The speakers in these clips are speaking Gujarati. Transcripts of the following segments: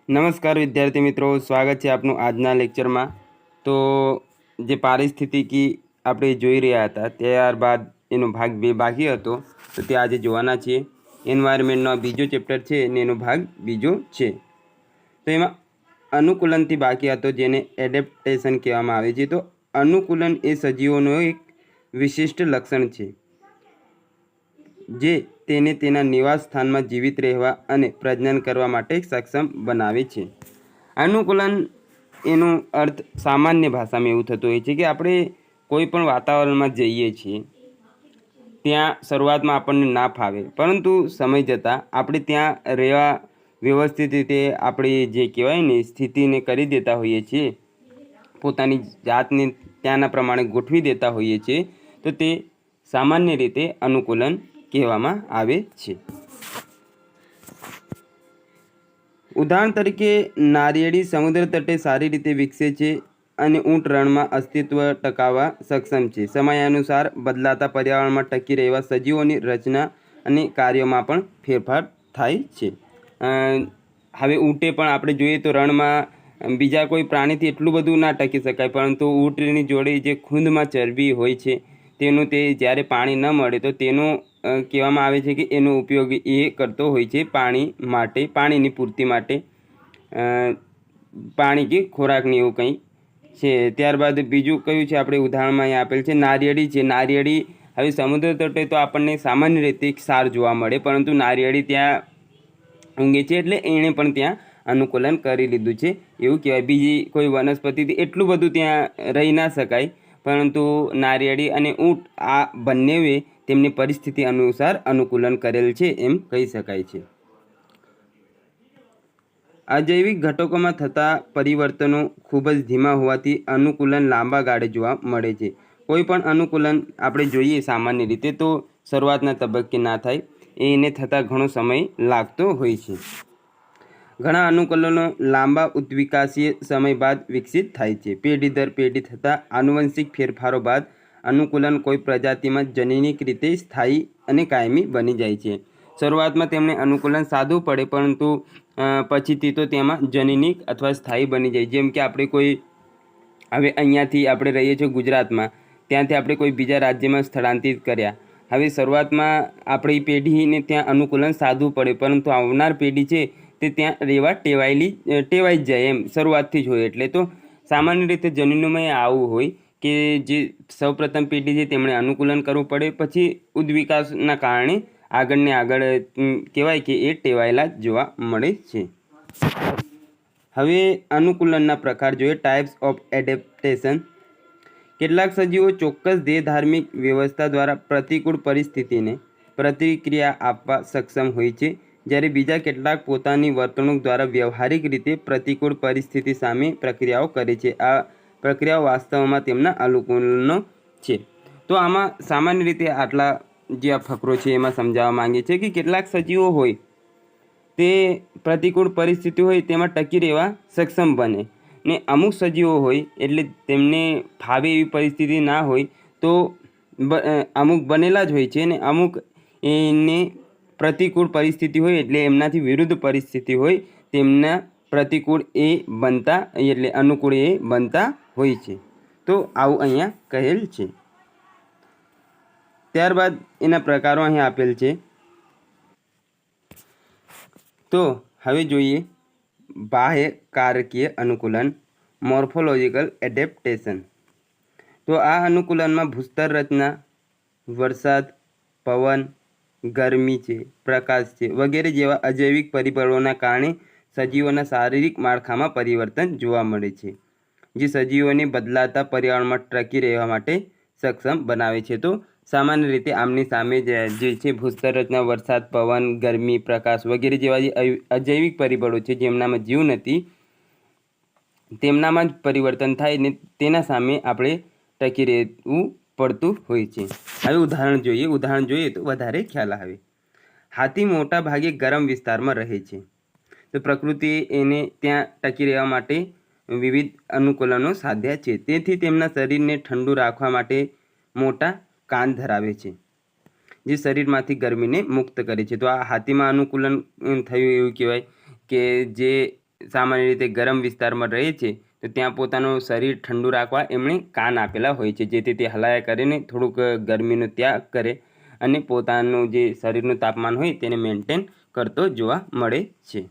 નમસ્કાર વિદ્યાર્થી મિત્રો, સ્વાગત છે આપનું આજના લેક્ચરમાં। તો જે પારિસ્થિતિકી આપણે જોઈ રહ્યા હતા ત્યારબાદ એનો ભાગ 2 બાકી હતો, તો તે આજે જોવાના છીએ। એન્વાયરમેન્ટનો બીજો ચેપ્ટર છે અને એનો ભાગ બીજો છે। તો એમાં અનુકૂલનથી બાકી હતો, જેને એડેપ્ટેશન કહેવામાં આવે છે। તો અનુકૂલન એ સજીવોનો એક વિશિષ્ટ લક્ષણ છે જે તેને તેના નિવાસ સ્થાનમાં જીવિત રહેવા અને પ્રજનન કરવા માટે સક્ષમ બનાવે છે। અનુકૂલન એનો અર્થ સામાન્ય ભાષામાં એવું થતું હોય છે કે આપણે કોઈ પણ વાતાવરણમાં જઈએ છીએ, ત્યાં શરૂઆતમાં આપણને ના ફાવે, પરંતુ સમય જતાં આપણે ત્યાં રહેવા વ્યવસ્થિત રીતે આપણી જે કહેવાય ને સ્થિતિને કરી દેતા હોઈએ છીએ, પોતાની જાતને ત્યાંના પ્રમાણે ગોઠવી દેતા હોઈએ છીએ, તો તે સામાન્ય રીતે અનુકૂલન કહેવામાં આવે છે। ઉદાહરણ તરીકે નારિયેળી સમુદ્ર તટે સારી રીતે વિકસે છે અને ઊંટ રણમાં અસ્તિત્વ ટકાવવા સક્ષમ છે। સમયાનુસાર બદલાતા પર્યાવરણમાં ટકી રહેવા સજીવોની રચના અને કાર્યોમાં પણ ફેરફાર થાય છે। હવે ઊંટે પણ આપણે જોઈએ તો રણમાં બીજા કોઈ પ્રાણીથી એટલું બધું ના ટકી શકાય, પરંતુ ઊંટની જોડે જે ખૂંદમાં ચરબી હોય છે તેનું તે જ્યારે પાણી ન મળે તો તેનો કહેવામાં આવે છે કે એનો ઉપયોગ એ કરતો હોય છે પાણી માટે, પાણીની પૂર્તિ માટે, પાણી કે ખોરાકની એવું કંઈ છે। ત્યારબાદ બીજું કયું છે આપણે ઉદાહરણમાં અહીંયા આપેલ છે નારિયેળી છે। નારિયેળી હવે સમુદ્ર તટે તો આપણને સામાન્ય રીતે ક્ષાર જોવા મળે, પરંતુ નારિયેળી ત્યાં ઊંઘે છે એટલે એણે પણ ત્યાં અનુકૂલન કરી લીધું છે એવું કહેવાય। બીજી કોઈ વનસ્પતિથી એટલું બધું ત્યાં રહી ના શકાય, પરંતુ નારિયેળી અને ઊંટ આ બંનેએ તેમની પરિસ્થિતિ અનુસાર અનુકૂલન કરેલ છે એમ કહી શકાય છે। અજૈવિક ઘટકોમાં થતા પરિવર્તનો ખૂબ જ ધીમા હોવાથી અનુકૂલન લાંબા ગાળે જોવા મળે છે। કોઈ પણ અનુકૂલન આપણે જોઈએ સામાન્ય રીતે તો શરૂઆતના તબક્કે ના થાય, એને થતાં ઘણો સમય લાગતો હોય છે। ઘણા અનુકૂલનો લાંબા ઉદ્વિકાસીય સમય બાદ વિકસિત થાય છે। પેઢી દર પેઢી થતા આનુવંશિક ફેરફારો બાદ અનુકૂલન કોઈ પ્રજાતિમાં જનીનિક રીતે સ્થાયી અને કાયમી બની જાય છે। શરૂઆતમાં તેમને અનુકૂલન સાદું પડે, પરંતુ પછીથી તો તેમાં જનીનિક અથવા સ્થાયી બની જાય। જેમ કે આપણે કોઈ હવે અહીંયાથી આપણે રહીએ છીએ ગુજરાતમાં, ત્યાંથી આપણે કોઈ બીજા રાજ્યમાં સ્થળાંતરિત કર્યા, હવે શરૂઆતમાં આપણી પેઢીને ત્યાં અનુકૂલન સાદું પડે, પરંતુ આવનાર પેઢી છે તે ત્યાં રહેવા ટેવાઈ જ જાય એમ શરૂઆતથી જ હોય। એટલે તો સામાન્ય રીતે જનીનોમાં આવું હોય કે જે સૌપ્રથમ પેઢી છે તેમણે અનુકૂલન કરવું પડે, પછી ઉદ્વિકાસના કારણે આગળને આગળ કહેવાય કે એ ટેવાયેલા જોવા મળે છે। હવે અનુકૂલનના પ્રકાર જોઈએ, ટાઈપ્સ ઓફ એડેપ્ટેશન। કેટલાક સજીવો ચોક્કસ દેહધાર્મિક વ્યવસ્થા દ્વારા પ્રતિકૂળ પરિસ્થિતિને પ્રતિક્રિયા આપવા સક્ષમ હોય છે, જ્યારે બીજા કેટલાક પોતાની વર્તણૂક દ્વારા વ્યવહારિક રીતે પ્રતિકૂળ પરિસ્થિતિ સામે પ્રક્રિયાઓ કરે છે। આ પ્રક્રિયાઓ વાસ્તવમાં તેમના અનુકૂલનો છે। તો આમાં સામાન્ય રીતે આટલા જે આ ફકરો છે એમાં સમજાવવા માંગે છે કે કેટલાક સજીવો હોય તે પ્રતિકૂળ પરિસ્થિતિ હોય તેમાં ટકી રહેવા સક્ષમ બને, ને અમુક સજીવો હોય એટલે તેમને ફાવે એવી પરિસ્થિતિ ના હોય તો અમુક બનેલા જ હોય છે, ને અમુક એને પ્રતિકૂળ પરિસ્થિતિ હોય એટલે એમનાથી વિરુદ્ધ પરિસ્થિતિ હોય તેમના પ્રતિકૂળ એ બનતા એટલે અનુકૂળ એ બનતા હોય છે। તો આવું અહીંયા કહેલ છે। ત્યારબાદ એના પ્રકારો અહીંયા આપેલ છે। તો હવે જોઈએ બાહ્ય કારકીય અનુકૂલન, મોર્ફોલોજિકલ એડેપ્ટેશન। તો આ અનુકૂલનમાં ભૂસ્તર રચના, વરસાદ, પવન, ગરમી છે, પ્રકાશ છે વગેરે જેવા અજૈવિક પરિબળોના કારણે સજીવોના શારીરિક માળખામાં પરિવર્તન જોવા મળે છે, જે સજીવોને બદલાતા પર્યાવરણમાં ટકી રહેવા માટે સક્ષમ બનાવે છે। તો સામાન્ય રીતે આમની સામે જે છે ભૂસ્તર રચના, વરસાદ, પવન, ગરમી, પ્રકાશ વગેરે જેવા જે અજૈવિક પરિબળો છે જેમનામાં જીવ નથી, તેમનામાં જ પરિવર્તન થાય ને તેના સામે આપણે ટકી રહેવું પડતું હોય છે। હવે ઉદાહરણ જોઈએ તો વધારે ખ્યાલ આવે। હાથી મોટા ભાગે ગરમ વિસ્તારમાં રહે છે, તો પ્રકૃતિએ એને ત્યાં ટકી રહેવા માટે વિવિધ અનુકૂલનો સાધ્યા છે, તેથી તેમના શરીરને ઠંડુ રાખવા માટે મોટા કાન ધરાવે છે, જે શરીરમાંથી ગરમીને મુક્ત કરે છે। તો આ હાથીમાં અનુકૂલન થયું એવું કહેવાય કે જે સામાન્ય રીતે ગરમ વિસ્તારમાં રહે છે તો ત્યાં પોતાનું શરીર ઠંડુ રાખવા એમણે કાન આપેલા હોય છે, જેથી તે હલાયા કરીને થોડુંક ગરમીનો ત્યાગ કરે અને પોતાનું જે શરીરનું તાપમાન હોય તેને મેન્ટેન કરતો જોવા મળે છે.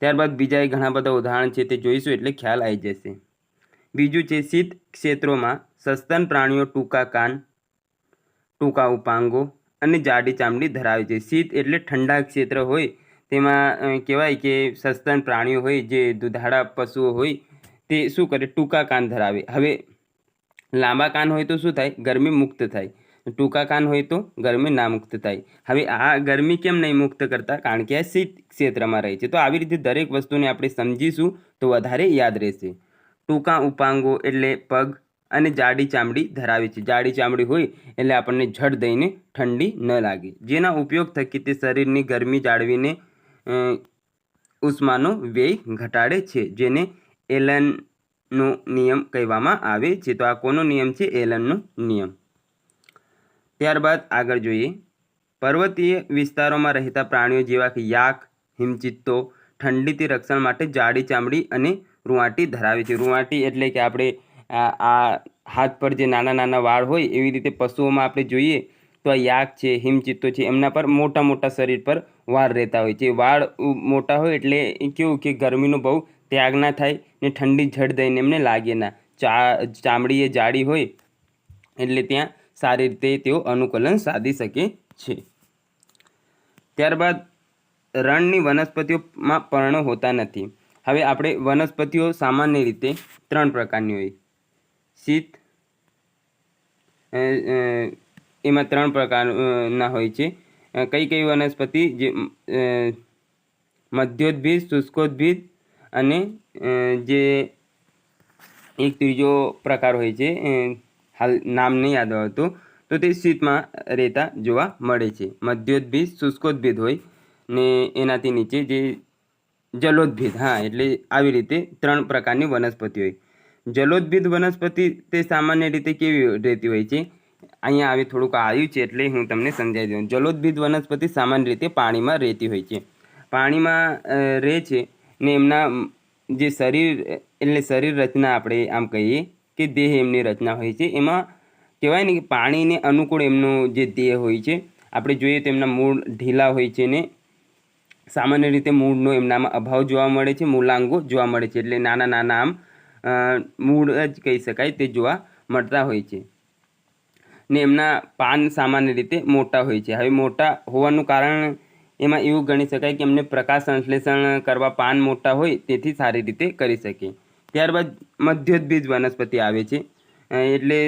ત્યારબાદ બીજા ઘણા બધા ઉદાહરણ છે તે જોઈશું એટલે ખ્યાલ આવી જશે. બીજું છે શીત ક્ષેત્રોમાં સસ્તન પ્રાણીઓ ટૂંકા કાન, ટૂંકા ઉપાંગો અને જાડી ચામડી ધરાવે છે. શીત એટલે ઠંડા ક્ષેત્ર હોય તેમાં કહેવાય કે સસ્તન પ્રાણીઓ હોય, જે દુધાળા પશુઓ હોય તે શું કરે, ટૂંકા કાન ધરાવે. હવે લાંબા કાન હોય તો શું થાય, ગરમી મુક્ત થાય. ટૂંકા કાન હોય તો ગરમી ના મુક્ત થાય. હવે આ ગરમી કેમ નહીં મુક્ત કરતા, કારણ કે આ શીત ક્ષેત્રમાં રહે છે. તો આવી રીતે દરેક વસ્તુને આપણે સમજીશું તો વધારે યાદ રહેશે. ટૂંકા ઉપાંગો એટલે પગ અને જાડી ચામડી ધરાવે છે. જાડી ચામડી હોય એટલે આપણને ઝડ દઈને ઠંડી ન લાગે, જેના ઉપયોગ થકી તે શરીરની ગરમી જાળવીને ઉષ્માનો વ્યય ઘટાડે છે, જેને એલનનો નિયમ કહેવામાં આવે છે. તો આ કોનો નિયમ છે, એલનનો નિયમ. ત્યારબાદ આગળ જોઈએ, પર્વતીય વિસ્તારોમાં રહેતા પ્રાણીઓ જેવા કે યાક, હિમચિત્તો ઠંડીથી રક્ષણ માટે જાડી ચામડી અને રૂંવાટી ધરાવે છે. રૂંવાટી એટલે કે આપણે આ હાથ પર જે નાના નાના વાળ હોય એવી રીતે પશુઓમાં આપણે જોઈએ તો આ યાક છે, હિમચિત્તો છે, એમના પર મોટા મોટા શરીર પર વાળ રહેતા હોય છે. વાળ મોટા હોય એટલે કેવું કે ગરમીનો બહુ ત્યાગ ના થાય ને ઠંડી ઝડ દઈને એમને લાગે ના. ચામડી એ જાડી હોય એટલે ત્યાં સારી રીતે તેઓ અનુકૂલન સાધી શકે છે. ત્યારબાદ રણની વનસ્પતિઓમાં પર્ણ હોતા નથી. હવે આપણે વનસ્પતિઓ સામાન્ય રીતે 3 પ્રકારની હોય. શીત એમાં 3 પ્રકારના હોય છે. કઈ કઈ વનસ્પતિ, જે મધ્યોદ્ભિદ, શુષ્કોદ્ભિદ અને જે એક ત્રીજો પ્રકાર હોય છે, હાલ નામ નહીં યાદ આવતું, તો તે શીતમાં રહેતા જોવા મળે છે. મધ્યોદ્ભિદ, શુષ્કોદ્ભિદ હોય ને એનાથી નીચે જે જલોદ્ભિદ. હા, એટલે આવી રીતે 3 પ્રકારની વનસ્પતિ હોય. જલોદ્ભિદ વનસ્પતિ તે સામાન્ય રીતે કેવી રહેતી હોય છે, અહીંયા આવી થોડુંક આવ્યું છે એટલે હું તમને સમજાવી દઉં. જલોદ્ભિદ વનસ્પતિ સામાન્ય રીતે પાણીમાં રહેતી હોય છે. પાણીમાં રહે છે ને એમના જે શરીર એટલે શરીર રચના આપણે આમ કહીએ કે દેહ એમની રચના હોય છે, એમાં કહેવાય ને કે પાણીને અનુકૂળ એમનો જે દેહ હોય છે. આપણે જોઈએ તો એમના મૂળ ઢીલા હોય છે ને સામાન્ય રીતે મૂળનો એમનામાં અભાવ જોવા મળે છે, મૂલાંગો જોવા મળે છે. એટલે નાના નાના આમ મૂળ જ કહી શકાય તે જોવા મળતા હોય છે ને એમના પાન સામાન્ય રીતે મોટા હોય છે. હવે મોટા હોવાનું કારણ એમાં એવું ગણી શકાય કે એમને પ્રકાશ સંશ્લેષણ કરવા પાન મોટા હોય તેથી સારી રીતે કરી શકે. ત્યારબાદ મધ્યોદ્ભિદ વનસ્પતિ આવે છે, એટલે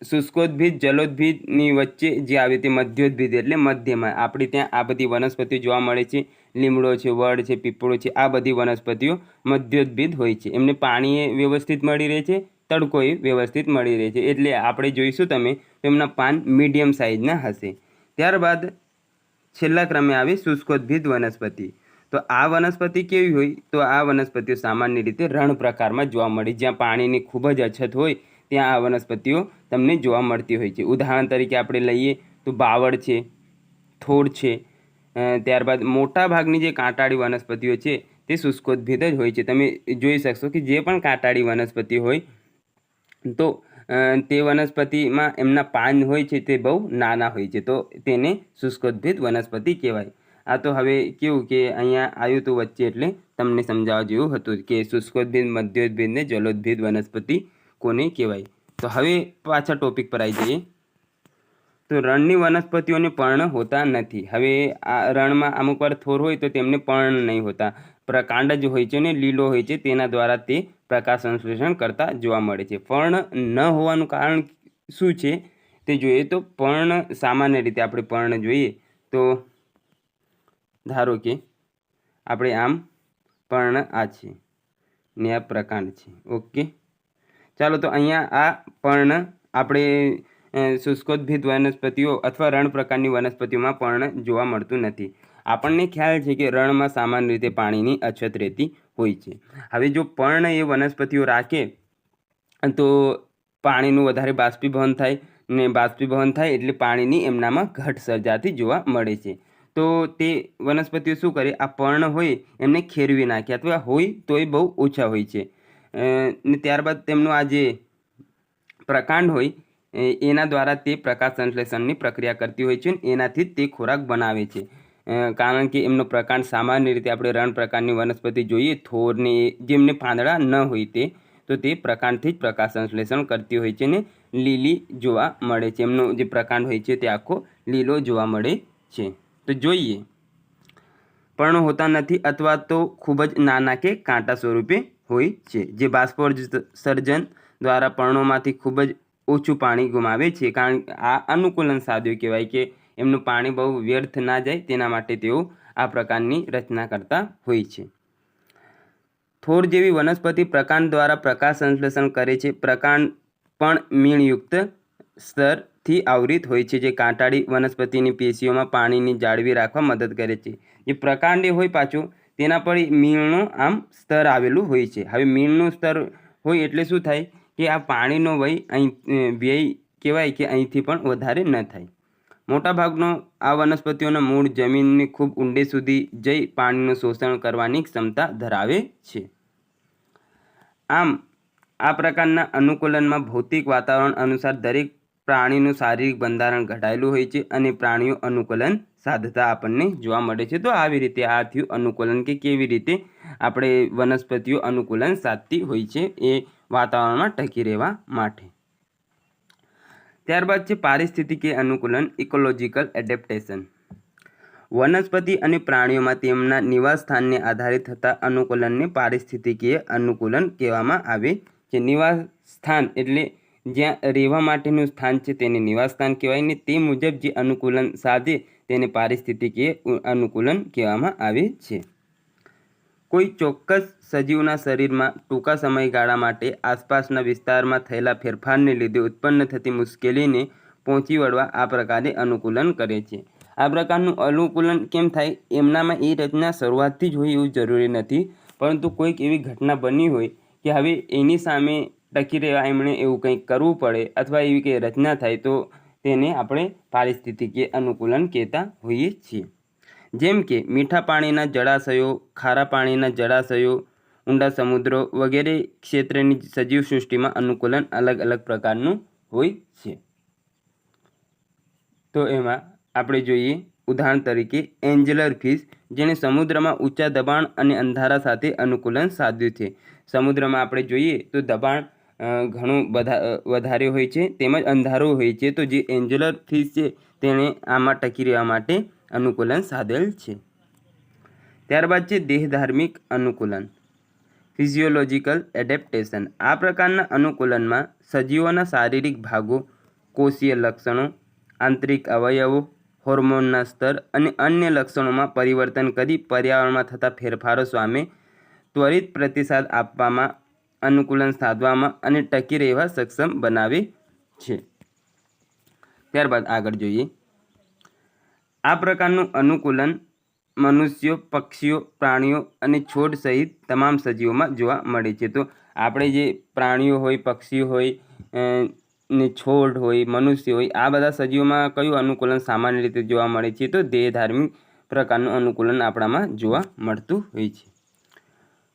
શુષ્કોદ્ભિદ જલોદ્ભિદની વચ્ચે જે આવે તે મધ્યોદ્ભિદ એટલે મધ્યમાં. આપણે ત્યાં આ બધી વનસ્પતિઓ જોવા મળે છે. લીમડો છે, વડ છે, પીપળો છે, આ બધી વનસ્પતિઓ મધ્યોદ્ભિદ હોય છે. એમને પાણી એ વ્યવસ્થિત મળી રહે છે, તડકો એ વ્યવસ્થિત મળી રહે છે. એટલે આપણે જોઈશું તમે તો એમના પાન મીડિયમ સાઇઝના હશે. ત્યારબાદ છેલ્લા ક્રમે આવે શુષ્કોદ્ભિદ વનસ્પતિ. તો આ વનસ્પતિ કેવી હોય, તો આ વનસ્પતિઓ સામાન્ય રીતે રણ પ્રકારમાં જોવા મળે. જ્યાં પાણીની ખૂબ જ અછત હોય ત્યાં આ વનસ્પતિઓ તમને જોવા મળતી હોય છે. ઉદાહરણ તરીકે આપણે લઈએ તો બાવળ છે, થોડ છે. ત્યારબાદ મોટા ભાગની જે કાંટાળી વનસ્પતિઓ છે તે શુષ્કોદ્ભિદ જ હોય છે. તમે જોઈ શકશો કે જે પણ કાંટાળી વનસ્પતિ હોય તો તે વનસ્પતિમાં એમના પાન હોય છે તે બહુ નાના હોય છે, તો તેને શુષ્કોદ્ભિદ વનસ્પતિ કહેવાય. આ તો હવે કેવું કે અહીંયા આવ્યું હતું વચ્ચે એટલે તમને સમજાવવા જેવું હતું કે શુષ્કોદ્ભિદ, મધ્યોદ્ભિદ ને જલોદ્ભિદ વનસ્પતિ કોને કહેવાય. તો હવે પાછા ટોપિક પર આવી જઈએ. તો રણની વનસ્પતિઓને પર્ણ હોતા નથી. હવે આ રણમાં અમુક વાર થોર હોય તો તેમને પર્ણ નહીં હોતા. કાંડ જ હોય છે ને લીલો હોય છે, તેના દ્વારા તે પ્રકાશ સંશ્લેષણ કરતા જોવા મળે છે. પર્ણ ન હોવાનું કારણ શું છે તે જોઈએ તો પર્ણ સામાન્ય રીતે આપણે પર્ણ જોઈએ તો ધારો કે આપણે આમ પર્ણ આ છે ને આ પ્રકાંડ છે. ઓકે, ચાલો તો અહીંયા આ પર્ણ આપણે શુષ્કોદ્ભિદ વનસ્પતિઓ અથવા રણ પ્રકારની વનસ્પતિઓમાં પર્ણ જોવા મળતું નથી. આપણને ખ્યાલ છે કે રણમાં સામાન્ય રીતે પાણીની અછત રહેતી હોય છે. હવે જો પર્ણ એ વનસ્પતિઓ રાખે તો પાણીનું વધારે બાષ્પીભવન થાય ને બાષ્પીભવન થાય એટલે પાણીની એમનામાં ઘટ સર્જાતી જોવા મળે છે. તો તે વનસ્પતિઓ શું કરે, આ પર્ણ હોય એમને ખેરવી નાખે, અથવા હોય તો એ બહુ ઓછા હોય છે. ને ત્યારબાદ તેમનું આ જે પ્રકાંડ હોય એના દ્વારા તે પ્રકાશ સંશ્લેષણની પ્રક્રિયા કરતી હોય છે, અને એનાથી જ તે ખોરાક બનાવે છે. કારણ કે એમનો પ્રકાંડ સામાન્ય રીતે આપણે રણ પ્રકારની વનસ્પતિ જોઈએ, થોરને જેમને પાંદડા ન હોય તે, તો તે પ્રકાંડથી જ પ્રકાશ સંશ્લેષણ કરતી હોય છે ને લીલી જોવા મળે છે. એમનો જે પ્રકાંડ હોય છે તે આખો લીલો જોવા મળે છે. તો જોઈએ, પર્ણો હોતા નથી અથવા તો ખૂબ જ નાના કે કાંટા સ્વરૂપે હોય છે, જે બાષ્પોત્સર્જન દ્વારા પર્ણોમાંથી ખૂબ જ ઓછું પાણી ગુમાવે છે. કારણ કે આ અનુકૂલન સાધ્યો કહેવાય કે એમનું પાણી બહુ વ્યર્થ ના જાય, તેના માટે તેઓ આ પ્રકારની રચના કરતા હોય છે. થોર જેવી વનસ્પતિ પ્રકાંડ દ્વારા પ્રકાશ સંશ્લેષણ કરે છે. પ્રકાંડ પણ મીણયુક્ત સ્તરથી આવૃત હોય છે, જે કાંટાળી વનસ્પતિની પેશીઓમાં પાણીની જાળવી રાખવા મદદ કરે છે. જે પ્રકાંડ હોય પાછું તેના પર મીણનું આમ સ્તર આવેલું હોય છે. હવે મીણનું સ્તર હોય એટલે શું થાય કે આ પાણીનો વ્યય કહેવાય કે અહીંથી પણ વધારે ન થાય. મોટાભાગનો આ વનસ્પતિઓના મૂળ જમીનની ખૂબ ઊંડે સુધી જઈ પાણીનું શોષણ કરવાની ક્ષમતા ધરાવે છે. આમ આ પ્રકારના અનુકૂલનમાં ભૌતિક વાતાવરણ અનુસાર દરેક પ્રાણીનું શારીરિક બંધારણ ઘટાયેલું હોય છે, અને પ્રાણીઓ અનુકૂલન સાધતા આપણને જોવા મળે છે. તો આવી રીતે આ થયું અનુકૂલન, કે કેવી રીતે આપણે વનસ્પતિઓ અનુકૂલન સાધતી હોય છે એ વાતાવરણમાં ટકી રહેવા માટે. ત્યારબાદ છે પારિસ્થિતિકીય અનુકૂલન, ઇકોલોજીકલ એડેપ્ટેશન. વનસ્પતિ અને પ્રાણીઓમાં તેમના નિવાસ સ્થાનને આધારે થતા અનુકૂલનને પારિસ્થિતિકીય અનુકૂલન કહેવામાં આવે છે. નિવાસ સ્થાન એટલે જ્યાં રહેવા માટેનું સ્થાન છે તેને નિવાસ સ્થાન કહેવાય, ને તે મુજબ જે અનુકૂલન સાધે તેને પારિસ્થિતિકીય અનુકૂલન કહેવામાં આવે છે. કોઈ ચોક્કસ સજીવના શરીરમાં ટૂંકા સમયગાળા માટે આસપાસના વિસ્તારમાં થયેલા ફેરફારને લીધે ઉત્પન્ન થતી મુશ્કેલીને પહોંચી વળવા આ પ્રકારે અનુકૂલન કરે છે. આ પ્રકારનું અનુકૂલન કેમ થાય, એમનામાં એ રચના શરૂઆતથી જ હોય એવું જરૂરી નથી, પરંતુ કોઈક એવી ઘટના બની હોય કે હવે એની સામે ટકી રહેવા એમણે એવું કંઈક કરવું પડે, અથવા એવી કંઈ રચના થાય, તો તેને આપણે પારિસ્થિતિકીય અનુકૂલન કહેતા હોઈએ છીએ. જેમ કે મીઠા પાણીના જળાશયો, ખારા પાણીના જળાશયો, ઊંડા સમુદ્રો વગેરે ક્ષેત્રની સજીવ સૃષ્ટિમાં અનુકૂલન અલગ અલગ પ્રકારનું હોય છે. તો એમાં આપણે જોઈએ ઉદાહરણ તરીકે એન્જલર ફિશ, જેણે સમુદ્રમાં ઊંચા દબાણ અને અંધારા સાથે અનુકૂલન સાધ્યું છે. સમુદ્રમાં આપણે જોઈએ તો દબાણ ઘણું વધારે હોય છે, તેમજ અંધારું હોય છે. તો જે એન્જલર ફિશ છે તેણે આમાં ટકી રહેવા માટે અનુકૂલન સાધેલ છે. ત્યારબાદ છે દેહધાર્મિક અનુકૂલન, ફિઝિયોલોજીકલ એડેપ્ટેશન. આ પ્રકારના અનુકૂલનમાં સજીવોના શારીરિક ભાગો, કોષીય લક્ષણો, આંતરિક અવયવો, હોર્મોનના સ્તર અને અન્ય લક્ષણોમાં પરિવર્તન કરી પર્યાવરણમાં થતા ફેરફારો સામે ત્વરિત પ્રતિસાદ આપવામાં, અનુકૂલન સાધવામાં અને ટકી રહેવા સક્ષમ બનાવે છે. ત્યારબાદ આગળ જોઈએ, આ પ્રકારનું અનુકૂલન મનુષ્યો, પક્ષીઓ, પ્રાણીઓ અને છોડ સહિત તમામ સજીવોમાં જોવા મળે છે. તો આપણે જે પ્રાણીઓ હોય, પક્ષીઓ હોય ને છોડ હોય, મનુષ્ય હોય, આ બધા સજીવોમાં કયું અનુકૂલન સામાન્ય રીતે જોવા મળે છે? તો દેહધાર્મિક પ્રકારનું અનુકૂલન આપણામાં જોવા મળતું હોય છે.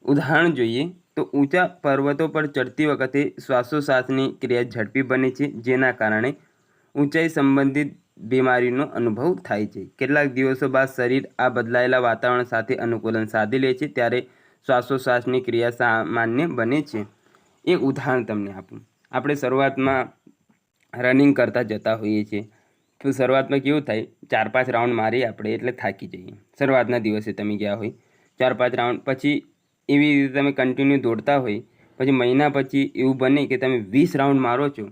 ઉદાહરણ જોઈએ તો ઊંચા પર્વતો પર ચડતી વખતે શ્વાસોશ્વાસની ક્રિયા ઝડપી બને છે, જેના કારણે ઊંચાઈ સંબંધિત બીમારીનો અનુભવ થાય છે. કેટલાક દિવસો બાદ શરીર આ બદલાયેલા વાતાવરણ સાથે અનુકૂલન સાધી લે છે, ત્યારે શ્વાસોશ્વાસની ક્રિયા સામાન્ય બને છે. એક ઉદાહરણ તમને આપું. આપણે શરૂઆતમાં રનિંગ કરતા જતા હોઈએ છીએ, તો શરૂઆતમાં કેવું થાય, 4-5 રાઉન્ડ મારી આપણે એટલે થાકી જઈએ. શરૂઆતના દિવસે તમે ગયા હોય 4-5 રાઉન્ડ, પછી એવી રીતે તમે કન્ટિન્યુ દોડતા હોય, પછી મહિના પછી એવું બને કે તમે 20 રાઉન્ડ મારો છો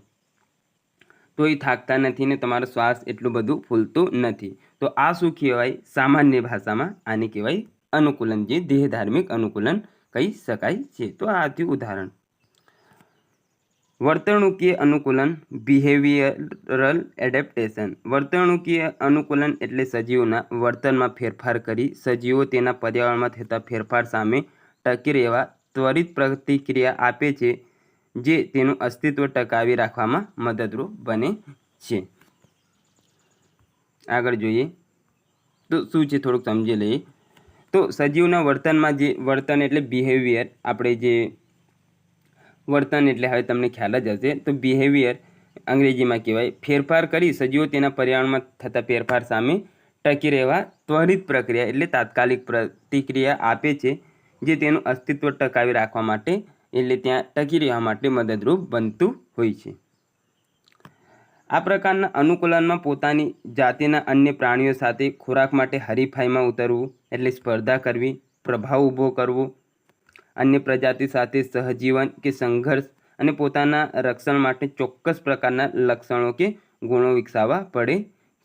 તો એ થાકતા નથી ને તમારો શ્વાસ એટલું બધું ફૂલતું નથી. તો આ શું કહેવાય? સામાન્ય ભાષામાં આને કહેવાય અનુકૂલન, જે દેહધાર્મિક અનુકૂલન કહી શકાય છે. તો આ હતું ઉદાહરણ. વર્તણૂકીય અનુકૂલન, બિહેવિયરલ એડેપ્ટેશન. વર્તણૂકીય અનુકૂલન એટલે સજીવોના વર્તનમાં ફેરફાર કરી સજીવો તેના પર્યાવરણમાં થતા ફેરફાર સામે ટકી રહેવા ત્વરિત પ્રતિક્રિયા આપે છે, જે તેનું અસ્તિત્વ ટકાવી રાખવામાં મદદરૂપ બને છે. આગળ જોઈએ, તો શું છે થોડુંક સમજી લઈએ. તો સજીવના વર્તનમાં જે વર્તન એટલે બિહેવિયર, આપણે જે વર્તન એટલે હવે તમને ખ્યાલ જ હશે. તો બિહેવિયર અંગ્રેજીમાં કહેવાય. ફેરફાર કરી સજીવો તેના પર્યાવરણમાં થતા ફેરફાર સામે ટકી રહેવા ત્વરિત પ્રક્રિયા એટલે તાત્કાલિક પ્રતિક્રિયા આપે છે, જે તેનું અસ્તિત્વ ટકાવી રાખવા માટે એટલે ત્યાં ટકી રહેવા માટે મદદરૂપ બનતું હોય છે. આ પ્રકારના અનુકૂલનમાં પોતાની જાતિના અન્ય પ્રાણીઓ સાથે ખોરાક માટે હરીફાઈમાં ઉતરવું એટલે સ્પર્ધા કરવી, પ્રભાવ ઊભો કરવો, અન્ય પ્રજાતિ સાથે સહજીવન કે સંઘર્ષ અને પોતાના રક્ષણ માટે ચોક્કસ પ્રકારના લક્ષણો કે ગુણો વિકસાવવા પડે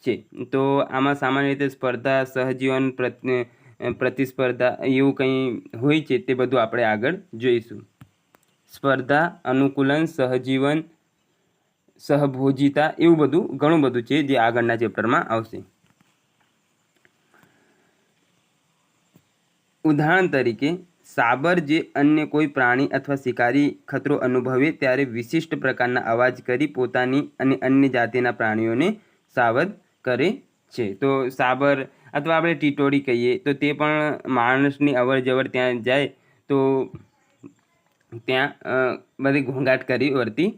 છે. તો આમાં સામાન્ય રીતે સ્પર્ધા, સહજીવન, પ્રતિસ્પર્ધા એવું કંઈ હોય છે, તે બધું આપણે આગળ જોઈશું. સ્પર્ધા, અનુકૂલન, સહજીવન, સહભોજિતા એવું બધું ઘણું બધું છે જે આગળના ચેપ્ટરમાં આવશે. ઉદાહરણ તરીકે સાબર જે અન્ય કોઈ પ્રાણી અથવા શિકારી ખતરો અનુભવે ત્યારે વિશિષ્ટ પ્રકારના અવાજ કરી પોતાની અને અન્ય જાતિના પ્રાણીઓને સાવધ કરે છે. તો સાબર અથવા આપણે ટીટોળી કહીએ તો તે પણ માણસની અવર જવર ત્યાં જાય તો ત્યાં બધી ઘોંઘાટ કરી વર્તી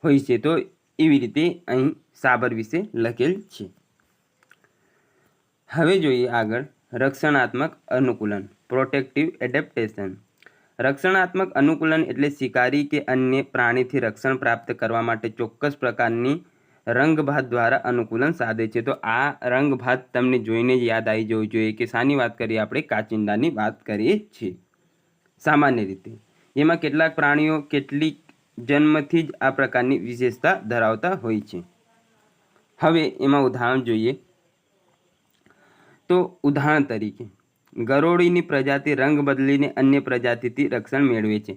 હોય છે. તો એવી રીતે અહીં સાબર વિશે લખેલ છે. હવે જોઈએ આગળ રક્ષણાત્મક અનુકૂલન, પ્રોટેક્ટિવ એડેપ્ટેશન. રક્ષણાત્મક અનુકૂલન એટલે શિકારી કે અન્ય પ્રાણીથી રક્ષણ પ્રાપ્ત કરવા માટે ચોક્કસ પ્રકારની રંગભાત દ્વારા અનુકૂલન સાધે છે. તો આ રંગભાત તમને જોઈને જ યાદ આવી જવું જોઈએ કે શાની વાત કરીએ આપણે, કાચિંડાની વાત કરીએ છીએ. સામાન્ય રીતે એમાં કેટલાક પ્રાણીઓ કેટલીક જન્મથી જ આ પ્રકારની વિશેષતા ધરાવતા હોય છે. હવે એમાં ઉદાહરણ જોઈએ. તો ઉદાહરણ તરીકે ગરોળીની પ્રજાતિ રંગ બદલીને અન્ય પ્રજાતિથી રક્ષણ મેળવે છે.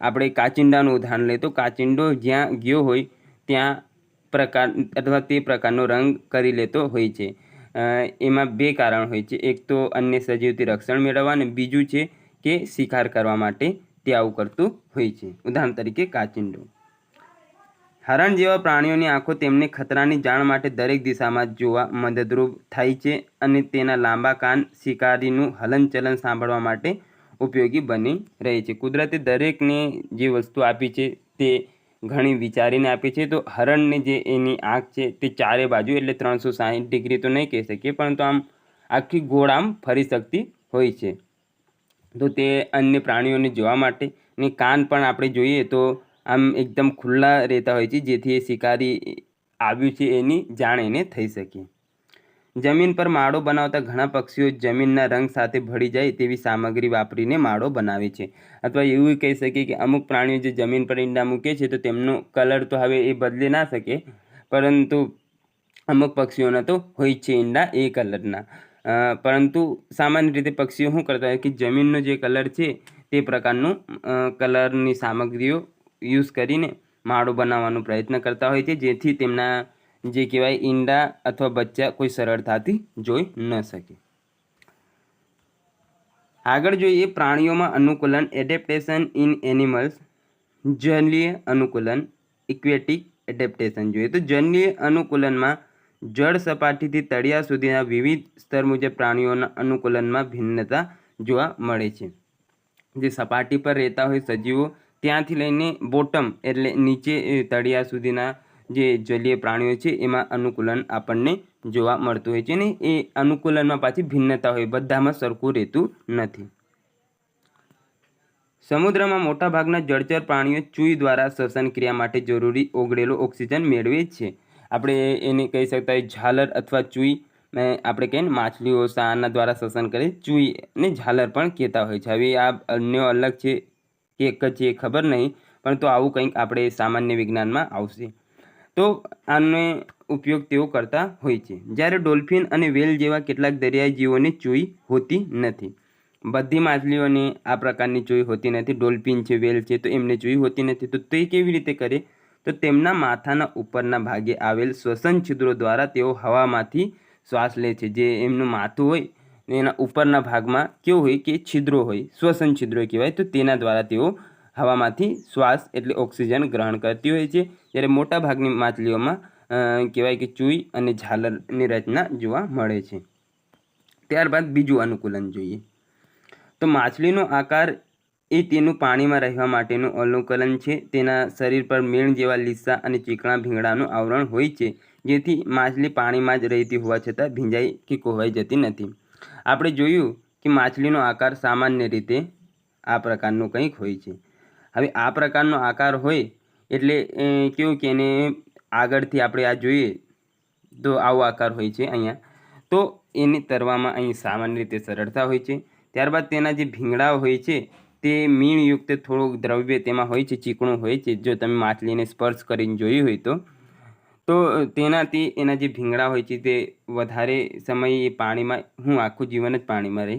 આપણે કાચિંડાનું ઉદાહરણ લઈએ તો કાચિંડો જ્યાં ગયો હોય ત્યાં પ્રકાર અથવા તે પ્રકારનો રંગ કરી લેતો હોય છે. એમાં બે કારણ હોય છે. એક તો અન્ય સજીવથી રક્ષણ મેળવવા અને બીજું છે કે શિકાર કરવા માટે તે આવું કરતું હોય છે. ઉદાહરણ તરીકે કાચિંડો. હરણ જેવા પ્રાણીઓની આંખો તેમને ખતરાની જાણ માટે દરેક દિશામાં જોવા મદદરૂપ થાય છે અને તેના લાંબા કાન શિકારીનું હલનચલન સાંભળવા માટે ઉપયોગી બની રહે છે. કુદરતે દરેકને જે વસ્તુ આપી છે તે ઘણી વિચારીને આપી છે. તો હરણને જે એની આંખ છે તે ચારે બાજુ એટલે 360 ડિગ્રી તો નહીં કહી શકીએ, પરંતુ આમ આખી ગોળ આમ ફરી શકતી હોય છે. તો તે અન્ય પ્રાણીઓને જોવા માટે ને કાન પણ આપણે જોઈએ તો આમ એકદમ ખુલ્લા રહેતા હોય છે, જેથી એ શિકારી આવ્યું છે એની જાણ એને થઈ શકે. જમીન પર માળો બનાવતા ઘણા પક્ષીઓ જમીનના રંગ સાથે ભળી જાય તેવી સામગ્રી વાપરીને માળો બનાવે છે. અથવા એવું કહી શકીએ કે અમુક પ્રાણીઓ જે જમીન પર ઈંડા મૂકે છે તો તેમનો કલર તો હવે એ બદલી ના શકે, પરંતુ અમુક પક્ષીઓના તો હોય છે ઈંડા એ કલરના. પરંતુ સામાન્ય રીતે પક્ષીઓ શું કરતા હોય કે જમીનનો જે કલર છે તે પ્રકારનું કલરની સામગ્રીઓ યુઝ કરીને માળો બનાવવાનો પ્રયત્ન કરતા હોય છે, જેથી તેમના જે કહેવાય ઈંડા અથવા બચ્ચા કોઈ સરળતાથી જોઈ ન શકે. આગળ જોઈએ પ્રાણીઓમાં અનુકૂલન, એડેપ્ટેશન ઇન એનિમલ્સ. જલીય અનુકૂલન, ઇક્વેટિક એડેપ્ટેશન જોઈએ. તો જલીય અનુકૂલનમાં જળ સપાટીથી તળિયા સુધીના વિવિધ સ્તર મુજબ પ્રાણીઓના અનુકૂલનમાં ભિન્નતા જોવા મળે છે. જે સપાટી પર રહેતા હોય સજીવો ત્યાંથી લઈને બોટમ એટલે નીચે તળિયા સુધીના જે જલીય પ્રાણીઓ છે એમાં અનુકૂલન આપણને જોવા મળતું હોય છે. ને એ અનુકૂલનમાં પાછી ભિન્નતા હોય, બધામાં સરખું રહેતું નથી. સમુદ્રમાં મોટાભાગના જળચર પ્રાણીઓ ચૂઈ દ્વારા શ્વસન ક્રિયા માટે જરૂરી ઓગળેલો ઓક્સિજન મેળવે છે. આપણે એને કહી શકતા હોય ઝાલર અથવા ચૂઈ. આપણે કહીએ ને માછલીઓ શાના દ્વારા શ્વસન કરે, ચૂઈ ને ઝાલર પણ કહેતા હોય છે. હવે આ અન્ય અલગ છે કે એક જ છે ખબર નહીં, પરંતુ આવું કંઈક આપણે સામાન્ય વિજ્ઞાનમાં આવશે. તો આનો ઉપયોગ તેઓ કરતા હોય છે. જ્યારે ડોલ્ફિન અને વેલ જેવા કેટલાક દરિયાઈ જીવોને ચૂઈ હોતી નથી. બધી માછલીઓને આ પ્રકારની ચૂઈ હોતી નથી. ડોલ્ફિન છે, વેલ છે, તો એમને ચૂઈ હોતી નથી. તો તે કેવી રીતે કરે? તો તેમના માથાના ઉપરના ભાગે આવેલ શ્વસન છિદ્રો દ્વારા તેઓ હવામાંથી શ્વાસ લે છે. જે એમનું માથું હોય એના ઉપરના ભાગમાં કેવું હોય કે છિદ્રો હોય, શ્વસન છિદ્રો કહેવાય. તો તેના દ્વારા તેઓ હવામાંથી શ્વાસ એટલે ઓક્સિજન ગ્રહણ કરતી હોય છે. જ્યારે મોટા ભાગની માછલીઓમાં કહેવાય કે ચૂઈ અને ઝાલરની રચના જોવા મળે છે. ત્યારબાદ બીજું અનુકૂલન જોઈએ તો માછલીનો આકાર એ તેનું પાણીમાં રહેવા માટેનું અનુકૂલન છે. તેના શરીર પર મીણ જેવા લીસા અને ચીકણા ભીંગડાનું આવરણ હોય છે, જેથી માછલી પાણીમાં જ રહેતી હોવા છતાં ભીંજાઈ કે કોહવાઈ જતી નથી. આપણે જોયું કે માછલીનો આકાર સામાન્ય રીતે આ પ્રકારનો કંઈક હોય છે. હવે આ પ્રકારનો આકાર હોય એટલે કેવું કે એને આગળથી આપણે આ જોઈએ તો આવો આકાર હોય છે અહીંયા, તો એને તરવામાં અહીં સામાન્ય રીતે સરળતા હોય છે. ત્યારબાદ તેના જે ભીંગડા હોય છે તે મીણયુક્ત થોડુંક દ્રવ્ય તેમાં હોય છે, ચીકણું હોય છે. જો તમે માછલીને સ્પર્શ કરીને જોયું હોય તો તેનાથી એના જે ભીંગડા હોય છે તે વધારે સમય એ પાણીમાં આખું જીવન જ પાણીમાં રહે,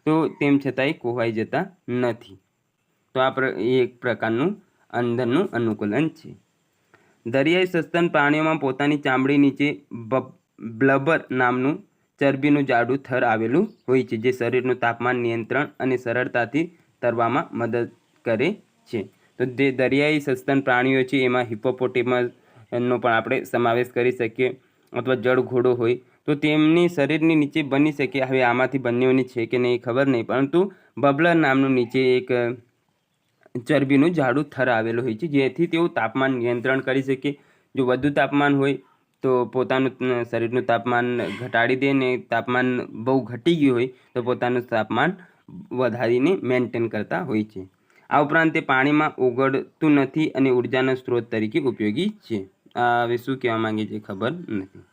તો તેમ છતાં એ કોહવાઈ જતા નથી. તો આ એક પ્રકારનું અંદરનું અનુકૂલન છે. દરિયાઈ સસ્તન પ્રાણીઓમાં પોતાની ચામડી નીચે બ્લબર નામનું ચરબીનું જાડું થર આવેલું હોય છે, જે શરીરનું તાપમાન નિયંત્રણ અને સરળતાથી તરવામાં મદદ કરે છે. તો જે દરિયાઈ સસ્તન પ્રાણીઓ છે એમાં હિપ્પોપોટેમસનો પણ આપણે સમાવેશ કરી શકીએ, અથવા જળઘોડો હોય તો તેમની શરીરની નીચે બની શકે. હવે આમાંથી બંનેઓની છે કે નહીં ખબર નહીં, પરંતુ બબલર નામનું નીચે એક ચરબીનું જાડું થર આવેલું હોય છે, જેથી તેઓ તાપમાન નિયંત્રણ કરી શકે. જો વધુ તાપમાન હોય તો પોતાનું શરીરનું તાપમાન ઘટાડી દે, ને તાપમાન બહુ ઘટી ગયું હોય તો પોતાનું તાપમાન વધારીને મેન્ટેન કરતા હોય છે. આ ઉપરાંત તે પાણીમાં ઓગળતું નથી અને ઉર્જાના સ્ત્રોત તરીકે ઉપયોગી છે. આ હવે શું કહેવા માંગે છે ખબર નથી.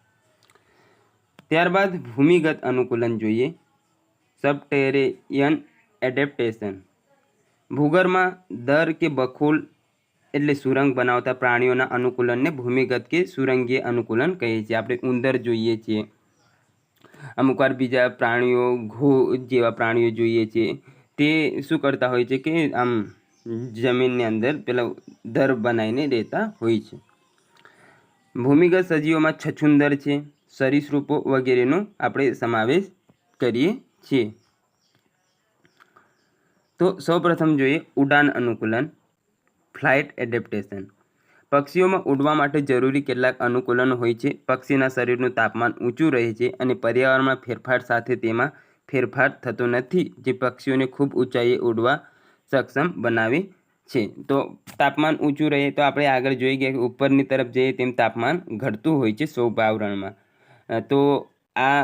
ત્યારબાદ ભૂમિગત અનુકૂલન જોઈએ, સબટેરેનિયન એડેપ્ટેશન. ભૂગર્ભમાં દર કે બખોલ એટલે સુરંગ બનાવતા પ્રાણીઓના અનુકૂલનને ભૂમિગત કે સુરંગીય અનુકૂલન કહીએ છીએ. આપણે ઉંદર જોઈએ છીએ, અમુક વાર બીજા પ્રાણીઓ ઘો જેવા પ્રાણીઓ જોઈએ છીએ, તે શું કરતા હોય છે કે આમ જમીનની અંદર પેલા દર બનાવીને રહેતા હોય છે. ભૂમિગત સજીવોમાં છછુંદર છે, સરીસૃપો વગેરેનો આપણે સમાવેશ કરીએ છીએ. તો સૌપ્રથમ જોઈએ ઉડાન અનુકૂલન, ફ્લાઇટ એડેપ્ટેશન. પક્ષીઓમાં ઉડવા માટે જરૂરી કેટલાક અનુકૂલનો હોય છે. પક્ષીના શરીરનું તાપમાન ઊંચું રહે છે અને પર્યાવરણમાં ફેરફાર સાથે તેમાં ફેરફાર થતો નથી, જે પક્ષીઓને ખૂબ ઊંચાઈએ ઉડવા સક્ષમ બનાવે છે. તો તાપમાન ઊંચું રહે તો આપણે આગળ જોઈ ગયા કે ઉપરની તરફ જઈએ તેમ તાપમાન ઘટતું હોય છે સૌપાવરણમાં. તો આ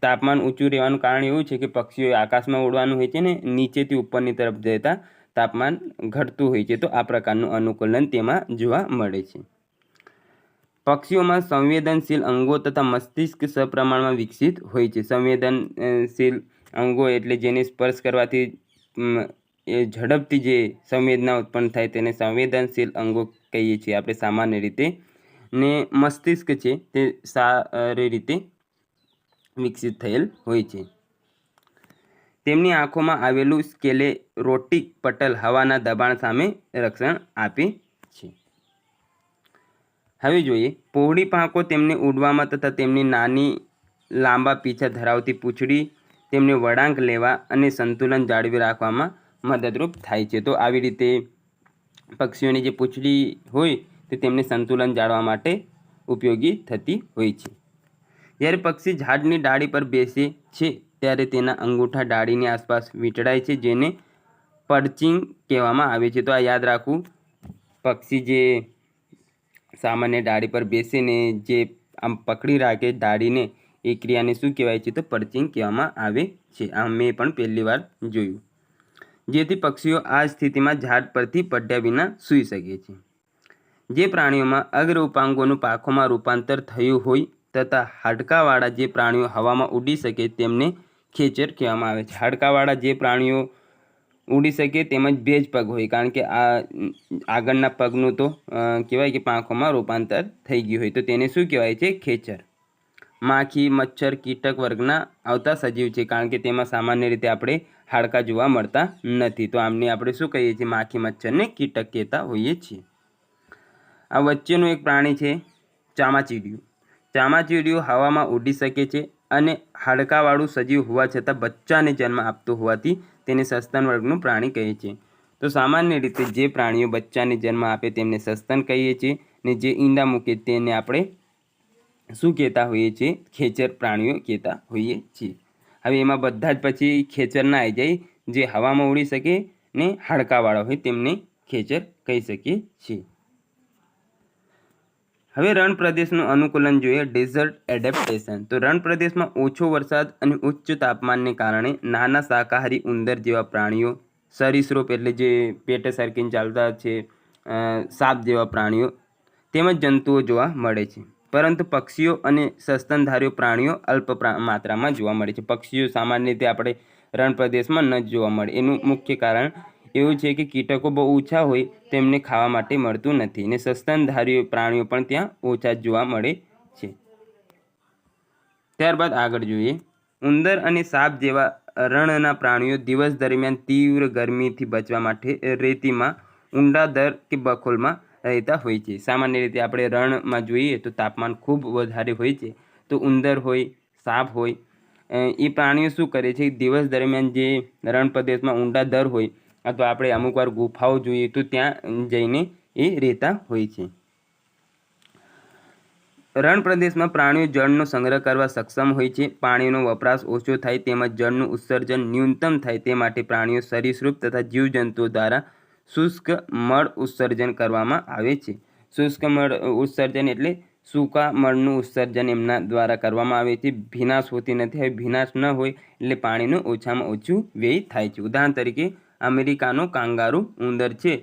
તાપમાન ઊંચું રહેવાનું કારણ એવું છે કે પક્ષીઓ આકાશમાં ઉડવાનું હોય છે ને નીચેથી ઉપરની તરફ જતા તાપમાન ઘટતું હોય છે. તો આ પ્રકારનું અનુકૂલન તેમાં જોવા મળે છે. પક્ષીઓમાં સંવેદનશીલ અંગો તથા મસ્તિષ્ક સપ્રમાણમાં વિકસિત હોય છે. સંવેદનશીલ અંગો એટલે જેને સ્પર્શ કરવાથી એ ઝડપથી જે સંવેદના ઉત્પન્ન થાય તેને સંવેદનશીલ અંગો કહીએ છીએ આપણે સામાન્ય રીતે. ને મસ્તિષ્ક છે તે સારી રીતે વિકસિત થયેલ હોય છે. તેમની આંખોમાં આવેલું સ્ક્લેરોટિક પટલ હવાના દબાણ સામે રક્ષણ આપે છે. હવે જોઈએ પહોળી પાંખો તેમને ઉડવામાં તથા તેમની નાની લાંબા પીછા ધરાવતી પૂંછડી તેમને વળાંક લેવા અને સંતુલન જાળવી રાખવામાં મદદરૂપ થાય છે. તો આવી રીતે પક્ષીઓની જે પૂંછડી હોય તે તેમને સંતુલન જાળવવા માટે ઉપયોગી થતી હોય છે. જ્યારે પક્ષી ઝાડની ડાળી પર બેસે છે ત્યારે તેના અંગૂઠા ડાળીની આસપાસ વીંટળાય છે, જેને પર્ચિંગ કહેવામાં આવે છે. તો આ યાદ રાખવું, પક્ષી જે સામાન્ય ડાળી પર બેસે ને જે આમ પકડી રાખે ડાળીને, એ ક્રિયાને શું કહેવાય છે તો પર્ચિંગ કહેવામાં આવે છે. આ મેં પણ પહેલી વાર જોયું. જેથી પક્ષીઓ આ સ્થિતિમાં ઝાડ પરથી પડ્યા વિના સૂઈ શકે છે. જે પ્રાણીઓમાં અગ્ર ઉપાંગોનું પાંખોમાં રૂપાંતર થયું હોય તથા હાડકાવાળા જે પ્રાણીઓ હવામાં ઉડી શકે તેમને ખેચર કહેવામાં આવે છે. હાડકાવાળા જે પ્રાણીઓ ઉડી શકે તેમજ બે જ પગ હોય, કારણ કે આ આગળના પગનું તો કહેવાય કે પાંખોમાં રૂપાંતર થઈ ગયું હોય, તો તેને શું કહેવાય છે ખેચર. માખી, મચ્છર, કીટક વર્ગના આવતા સજીવ છે, કારણ કે તેમાં સામાન્ય રીતે આપણે હાડકાં જોવા મળતા નથી. તો આમને આપણે શું કહીએ છીએ માખી, મચ્છરને કીટક કહેતા હોઈએ છીએ. આ વચ્ચેનું એક પ્રાણી છે ચામાચીડિયું. ચામાચીડિયું હવામાં ઉડી શકે છે અને હાડકાવાળું સજીવ હોવા છતાં બચ્ચાને જન્મ આપતું હોવાથી તેને સસ્તન વર્ગનું પ્રાણી કહે છે. તો સામાન્ય રીતે જે પ્રાણીઓ બચ્ચાને જન્મ આપે તેમને સસ્તન કહીએ છીએ, ને જે ઈંડા મૂકે તેને આપણે શું કહેતા હોઈએ છીએ ખેચર પ્રાણીઓ કહેતા હોઈએ છીએ. હવે એમાં બધા જ પછી ખેચર ના આવી જાય, જે હવામાં ઉડી શકે ને હાડકાવાળા હોય તેમને ખેચર કહી શકીએ છીએ. હવે રણ પ્રદેશનું અનુકૂલન જોઈએ, ડેઝર્ટ એડેપ્ટેશન. તો રણ પ્રદેશમાં ઓછો વરસાદ અને ઉચ્ચ તાપમાનને કારણે નાના શાકાહારી ઉંદર જેવા પ્રાણીઓ, સરીસૃપ એટલે જે પેટે સરકીને ચાલતા છે, સાપ જેવા પ્રાણીઓ તેમજ જંતુઓ જોવા મળે છે. પરંતુ પક્ષીઓ અને સસ્તનધારી પ્રાણીઓ અલ્પ માત્રામાં જોવા મળે છે. પક્ષીઓ સામાન્ય રીતે આપણે રણ પ્રદેશમાં ન જોવા મળે. એનું મુખ્ય કારણ એવું છે કે કીટકો બહુ ઓછા હોય, તેમને ખાવા માટે મળતું નથી, ને સસ્તનધારી પ્રાણીઓ પણ ત્યાં ઓછા જોવા મળે છે. ત્યારબાદ આગળ જોઈએ, ઉંદર અને સાપ જેવા રણના પ્રાણીઓ દિવસ દરમિયાન તીવ્ર ગરમીથી બચવા માટે રેતીમાં ઊંડા દર કે બખોલમાં રહેતા હોય છે. સામાન્ય રીતે આપણે રણમાં જોઈએ તો તાપમાન ખૂબ વધારે હોય છે, તો ઉંદર હોય, સાપ હોય, એ પ્રાણીઓ શું કરે છે, દિવસ દરમિયાન જે રણ પ્રદેશમાં ઊંડા દર હોય અથવા આપણે અમુક વાર ગુફાઓ જોઈએ તો ત્યાં જઈને એ રહેતા હોય છે. રણ પ્રદેશમાં પ્રાણીઓ જળનો સંગ્રહ કરવા સક્ષમ હોય છે. પાણીનો વપરાશ ઓછો થાય તેમજ જળનું ઉત્સર્જન ન્યૂનતમ થાય તે માટે પ્રાણીઓ, સરીસૃપ તથા જીવજંતુઓ દ્વારા શુષ્ક મળ ઉત્સર્જન કરવામાં આવે છે. શુષ્ક મળ ઉત્સર્જન એટલે સૂકા મળનું ઉત્સર્જન એમના દ્વારા કરવામાં આવે છે. ભીનાશ હોતી નથી. હવે ભીનાશ ન હોય એટલે પાણીનું ઓછામાં ઓછું વ્યય થાય છે. ઉદાહરણ તરીકે અમેરિકાનો કાંગારૂ ઉંદર છે,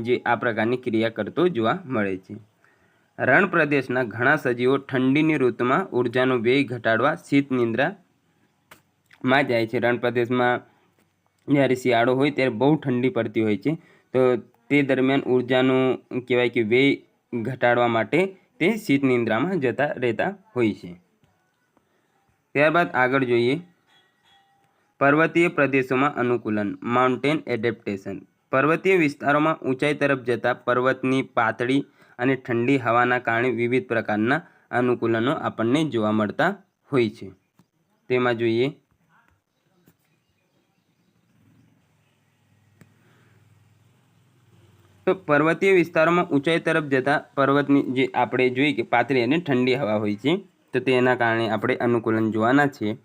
જે આ પ્રકારની ક્રિયા કરતો જોવા મળે છે. રણ પ્રદેશના ઘણા સજીવો ઠંડીની ઋતુમાં ઉર્જાનો વ્યય ઘટાડવા શીત નિંદ્રામાં જાય છે. રણ પ્રદેશમાં જ્યારે શિયાળો હોય ત્યારે બહુ ઠંડી પડતી હોય છે, તો તે દરમિયાન ઉર્જાનો કહેવાય કે વ્યય ઘટાડવા માટે તે શીત નિંદ્રામાં જતા રહેતા હોય છે. ત્યારબાદ આગળ જોઈએ, પર્વતીય પ્રદેશોમાં અનુકૂલન, માઉન્ટેન એડેપ્ટેશન. પર્વતીય વિસ્તારોમાં ઊંચાઈ તરફ જતા પર્વતની પાતળી અને ઠંડી હવાના કારણે વિવિધ પ્રકારના અનુકૂલનો આપણને જોવા મળતા હોય છે. તેમાં જોઈએ, તો પર્વતીય વિસ્તારોમાં ઊંચાઈ તરફ જતા પર્વતની જે આપણે જોઈએ કે પાતળી અને ઠંડી હવા હોય છે, તો તેના કારણે આપણે અનુકૂલન જોવાના છે.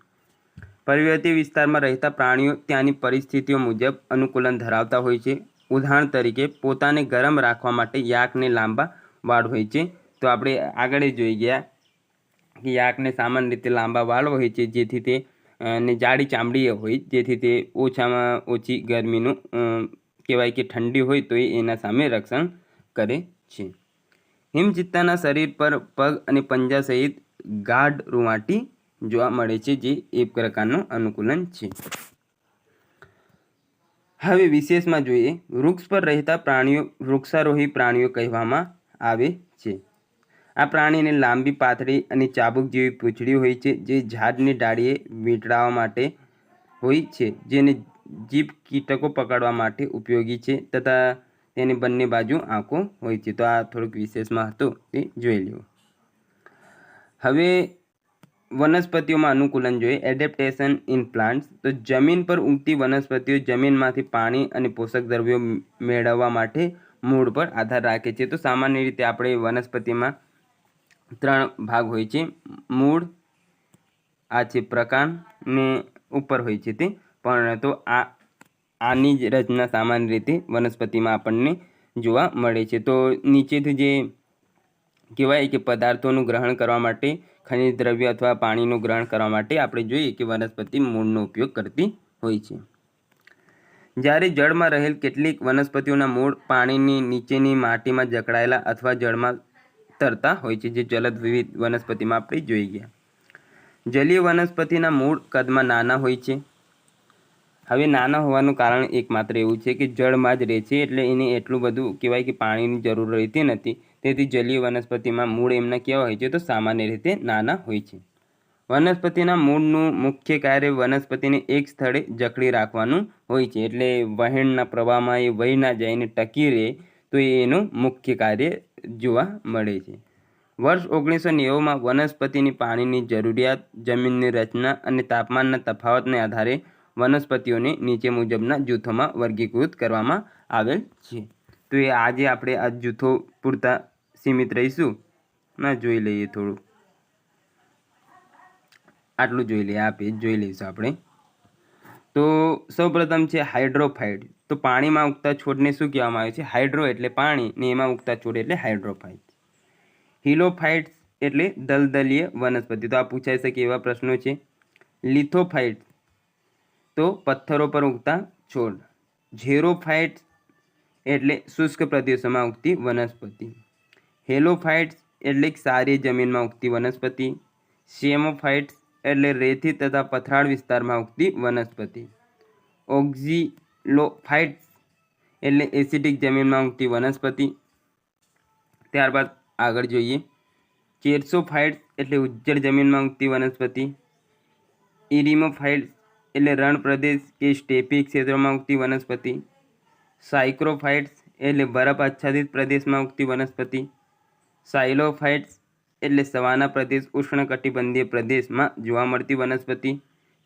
પર્વતીય વિસ્તારમાં રહેતા પ્રાણીઓ ત્યાંની પરિસ્થિતિઓ મુજબ અનુકૂલન ધરાવતા હોય છે. ઉદાહરણ તરીકે પોતાને ગરમ રાખવા માટે યાકને લાંબા વાળ હોય છે. તો આપણે આગળ જોઈ ગયા કે યાકને સામાન્ય રીતે લાંબા વાળ હોય છે, જેથી તે ને જાડી ચામડી હોય, જેથી તે ઓછામાં ઓછી ગરમીનું કહેવાય કે ઠંડી હોય તો એના સામે રક્ષણ કરે છે. હિમચિત્તાના શરીર પર પગ અને પંજા સહિત ગાઢ રૂંવાટી જોવા મળે છે, જે એક પ્રકારનું અનુકૂલન છે. હવે વિશેષમાં જોઈએ, વૃક્ષ પર રહેતા પ્રાણીઓ વૃક્ષારોહી પ્રાણીઓ કહેવામાં આવે છે. આ પ્રાણીને લાંબી પાતળી અને ચાબુક જેવી પૂંછડી હોય છે, જે ઝાડની ડાળીએ વીંટળાવા માટે હોય છે, જેને જીભ કીટકો પકડવા માટે ઉપયોગી છે તથા તેની બંને બાજુ આંખો હોય છે. તો આ થોડુંક વિશેષમાં હતું, તે જોઈ લો. હવે વનસ્પતિઓમાં અનુકૂલન જોઈએ, એડેપ્ટેશન ઇન પ્લાન્ટ્સ. તો જમીન પર ઉગતી વનસ્પતિઓ જમીનમાંથી પાણી અને પોષક દ્રવ્યો મેળવવા માટે મૂળ પર આધાર રાખે છે. તો સામાન્ય રીતે આપણે વનસ્પતિમાં 3 ભાગ હોય છે, મૂળ, આ છે પ્રકાંડ ને ઉપર હોય છે તે પર્ણ. તો આની જ રચના સામાન્ય રીતે વનસ્પતિમાં આપણને જોવા મળે છે. તો નીચેથી જે કહેવાય કે પદાર્થોનું ગ્રહણ કરવા માટે, ખનિજ દ્રવ્ય અથવા પાણીનું ગ્રહણ કરવા માટે આપણે જોઈએ કે વનસ્પતિ મૂળનો ઉપયોગ કરતી હોય છે. જ્યારે જળમાં રહેલ કેટલીક વનસ્પતિઓના મૂળ પાણીની નીચેની માટીમાં જકડાયેલા અથવા જળમાં તરતા હોય છે, જે જલદ વિવિધ વનસ્પતિમાં આપણે જોઈ ગયા. જલીય વનસ્પતિના મૂળ કદમાં નાના હોય છે. હવે નાના હોવાનું કારણ એકમાત્ર એવું છે કે જળમાં જ રહે છે, એટલે એને એટલું બધું કહેવાય કે પાણીની જરૂર રહેતી નથી. તેથી જલીય વનસ્પતિમાં મૂળ એમના કેવા હોય છે, તો સામાન્ય રીતે નાના હોય છે. વનસ્પતિના મૂળનું મુખ્ય કાર્ય વનસ્પતિને એક સ્થળે જકડી રાખવાનું હોય છે, એટલે વહેણના પ્રવાહમાં એ વહી ના જઈને ટકી રહે, તો એનું મુખ્ય કાર્ય જોવા મળે છે. વર્ષ 1990માં વનસ્પતિની પાણીની જરૂરિયાત, જમીનની રચના અને તાપમાનના તફાવતને આધારે વનસ્પતિઓને નીચે મુજબના જૂથોમાં વર્ગીકૃત કરવામાં આવેલ છે. તો એ આજે આપણે આ જૂથો પૂરતા સીમિત રહીશું. જોઈ લઈએ થોડું. આટલું જોઈ લઈએ, આ પેજ જોઈ લઈશું આપણે. તો સૌપ્રથમ છે હાઇડ્રોફાઇટ. તો પાણીમાં ઉગતા છોડને શું કહેવામાં આવે છે? હાઇડ્રો એટલે પાણી ને એમાં ઉગતા છોડ એટલે હાઇડ્રોફાઇટ. હિલોફાઇટ્સ એટલે દલદલીય વનસ્પતિ. તો આ પૂછાઈ શકે એવા પ્રશ્નો છે. લિથોફાઇટ્સ તો પથ્થરો પર ઉગતા છોડ. ઝેરોફાઇટ્સ એટલે શુષ્ક પ્રદેશોમાં ઉગતી વનસ્પતિ. હેલોફાઇટ્સ એટલે સારી જમીનમાં ઉગતી વનસ્પતિ. સેમોફાઇટ્સ એટલે રેતી તથા પથરાળ વિસ્તારમાં ઉગતી વનસ્પતિ. ઓક્ઝિલોફાઇટ્સ એટલે એસિડિક જમીનમાં ઉગતી વનસ્પતિ. ત્યારબાદ આગળ જોઈએ. ચેરસોફાઇટ્સ એટલે ઉજ્જડ જમીનમાં ઉગતી વનસ્પતિ. ઇરિમોફાઇટ્સ એટલે રણ પ્રદેશ કે સ્ટેપી ક્ષેત્રોમાં ઉગતી વનસ્પતિ. સાયક્રોફાઇટ્સ એટલે બરફ આચ્છાદિત પ્રદેશમાં ઉગતી વનસ્પતિ. સાયલોફાઇટ્સ એટલે સવાના પ્રદેશ ઉષ્ણકટિબંધીય પ્રદેશમાં જોવા મળતી વનસ્પતિ.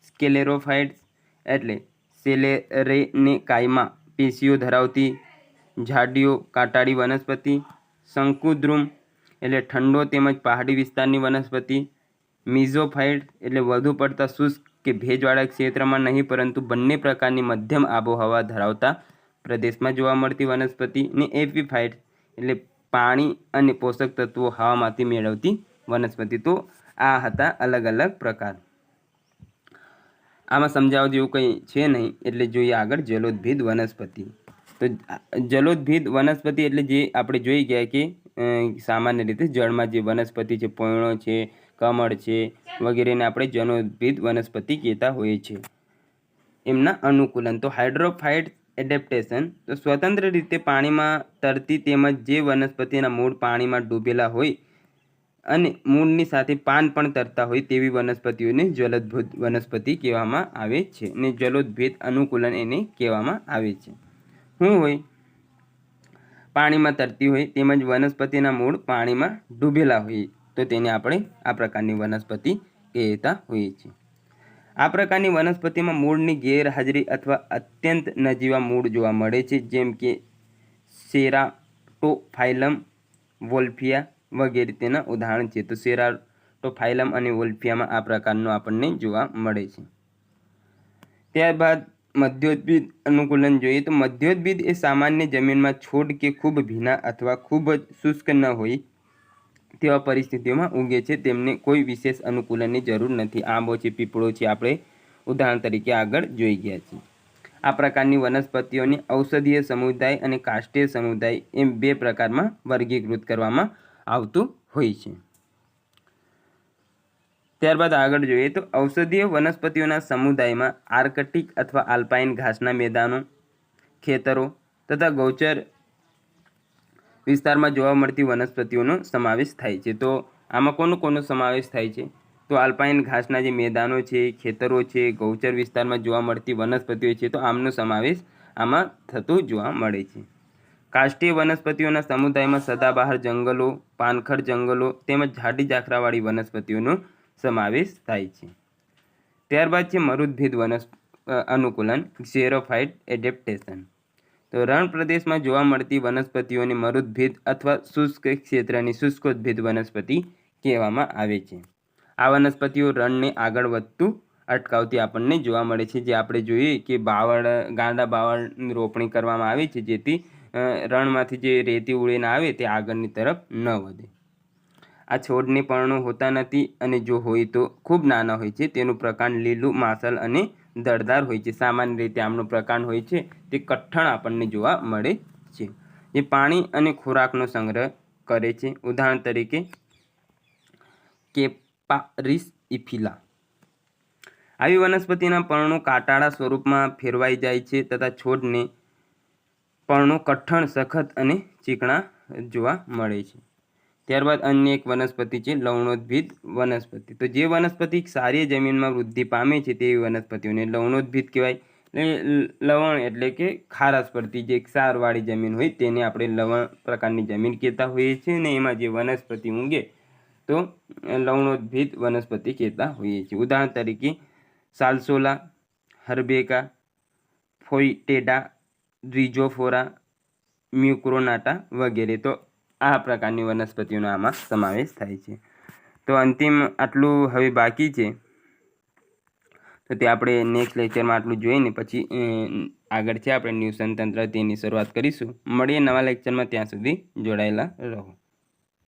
સ્કેલેરોફાઇટ્સ એટલે સેલેરેનેકાઈમાં પેશીઓ ધરાવતી ઝાડીઓ કાંટાળી વનસ્પતિ. શંકુદ્રુમ એટલે ઠંડો તેમજ પહાડી વિસ્તારની વનસ્પતિ. મિઝોફાઇટ્સ એટલે વધુ પડતા શુષ્ક કે ભેજવાળા ક્ષેત્રમાં નહીં પરંતુ બંને પ્રકારની મધ્યમ આબોહવા ધરાવતા પ્રદેશમાં જોવા મળતી વનસ્પતિ. ને એપીફાઇટ્સ એટલે પાણી અને પોષક તત્વો હવામાંથી મેળવતી વનસ્પતિ. તો આ હતા અલગ અલગ પ્રકાર. આમાં સમજાવવા જેવું કંઈ છે નહીં, એટલે જોઈએ આગળ જલોદભેદ વનસ્પતિ. તો જલોદભેદ વનસ્પતિ એટલે જે આપણે જોઈ ગયા કે સામાન્ય રીતે જળમાં જે વનસ્પતિ છે, પોયણો છે, કમળ છે વગેરેને આપણે જલોદભેદ વનસ્પતિ કહેતા હોઈએ છીએ. એમના અનુકૂલન. તો હાઇડ્રોફાઇટ્સ એડેપ્ટેશન. તો સ્વતંત્ર રીતે પાણીમાં તરતી તેમજ જે વનસ્પતિના મૂળ પાણીમાં ડૂબેલા હોય અને મૂળની સાથે પાન પણ તરતા હોય તેવી વનસ્પતિઓને જલોદભેદ વનસ્પતિ કહેવામાં આવે છે. ને જલોદભેદ અનુકૂલન એને કહેવામાં આવે છે. શું હોય? પાણીમાં તરતી હોય તેમજ વનસ્પતિના મૂળ પાણીમાં ડૂબેલા હોય તો તેને આપણે આ પ્રકારની વનસ્પતિ કહેતા હોઈએ છીએ. આ પ્રકારની વનસ્પતિમાં મૂળની ગેરહાજરી અથવા અત્યંત નજીવા મૂળ જોવા મળે છે, જેમ કે સેરાટોફાઇલમ, વોલ્ફિયા વગેરે તેના ઉદાહરણ છે. તો સેરાટોફાઇલમ અને વોલ્ફિયામાં આ પ્રકારનું આપણને જોવા મળે છે. ત્યારબાદ મધ્યોદભેદ અનુકૂલન જોઈએ. તો મધ્યોદભેદ એ સામાન્ય જમીનમાં છોડ કે ખૂબ ભીના અથવા ખૂબ જ શુષ્ક ન હોય તેવા પરિસ્થિતિઓમાં ઉગે છે. તેમને કોઈ વિશેષ અનુકૂલનની જરૂર નથી. આંબો છે, પીપળો છે, આપણે ઉદાહરણ તરીકે આગળ જોઈ ગયા છીએ. આ પ્રકારની વનસ્પતિઓને ઔષધીય સમુદાય અને કાષ્ઠીય સમુદાય એમ બે પ્રકારમાં વર્ગીકૃત કરવામાં આવતું હોય છે. ત્યારબાદ આગળ જોઈએ તો ઔષધીય વનસ્પતિઓના સમુદાયમાં આર્કટિક અથવા આલ્પાઇન ઘાસના મેદાનો, ખેતરો તથા ગૌચર વિસ્તારમાં જોવા મળતી વનસ્પતિઓનો સમાવેશ થાય છે. તો આમાં કોનો સમાવેશ થાય છે? તો આલ્પાઇન ઘાસના જે મેદાનો છે, ખેતરો છે, ગૌચર વિસ્તારમાં જોવા મળતી વનસ્પતિઓ છે, તો આમનો સમાવેશ આમાં થતો જોવા મળે છે. કાષ્ઠીય વનસ્પતિઓના સમુદાયમાં સદાબહાર જંગલો, પાનખર જંગલો તેમજ જાડી ઝાખરાવાળી વનસ્પતિઓનો સમાવેશ થાય છે. ત્યારબાદ છે મરુદભેદ અનુકૂલન, ઝેરોફાઇટ એડેપ્ટેશન. તો રણ પ્રદેશમાં જોવા મળતી વનસ્પતિઓને મરુદભેદ અથવા શુષ્ક ક્ષેત્રની શુષ્કોદભેદ વનસ્પતિ કહેવામાં આવે છે. આ વનસ્પતિઓ રણને આગળ વધતું અટકાવતી આપણને જોવા મળે છે. જે આપણે જોઈએ કે ગાંડા બાવળની રોપણી કરવામાં આવે છે, જેથી રણમાંથી જે રેતી ઉડીને આવે તે આગળની તરફ ન વધે. આ છોડને પર્ણો હોતા નથી અને જો હોય તો ખૂબ નાના હોય છે. તેનું પ્રકાંડ લીલું, માસલ અને દળદાર હોય છે. સામાન્ય રીતે આમનું પ્રકાંડ હોય છે તે કઠણ આપણને જોવા મળે છે. જે પાણી અને ખોરાકનો સંગ્રહ કરે છે. ઉદાહરણ તરીકે કેપારિસ ઇફિલા. આવી વનસ્પતિના પર્ણો કાંટાળા સ્વરૂપમાં ફેરવાઈ જાય છે તથા છોડને પર્ણો કઠણ, સખત અને ચીકણા જોવા મળે છે. ત્યારબાદ અન્ય એક વનસ્પતિ છે લવણોદભેદ વનસ્પતિ. તો જે વનસ્પતિ સારી જમીનમાં વૃદ્ધિ પામે છે તેવી વનસ્પતિઓને લવણોદભેદ કહેવાય. લવણ એટલે કે ખારાશ પડતી જે ક્ષારવાળી જમીન હોય તેને આપણે લવણ પ્રકારની જમીન કહેતા હોઈએ છીએ. ને એમાં જે વનસ્પતિ ઊંઘે તો લવણોદભેદ વનસ્પતિ કહેતા હોઈએ છીએ. ઉદાહરણ તરીકે સાલસોલા, હર્બેકા, ફોઇટેડા, રિઝોફોરા, મ્યુક્રોનાટા વગેરે. તો આ પ્રકારની વનસ્પતિઓનો આમાં સમાવેશ થાય છે. તો અંતિમ આટલું હવે બાકી છે. તો તે આપણે નેક્સ્ટ લેક્ચરમાં આટલું જોઈને પછી આગળ છે આપણે ન્યુસન તંત્ર તેની શરૂઆત કરીશું. મળીએ નવા લેક્ચરમાં, ત્યાં સુધી જોડાયેલા રહો.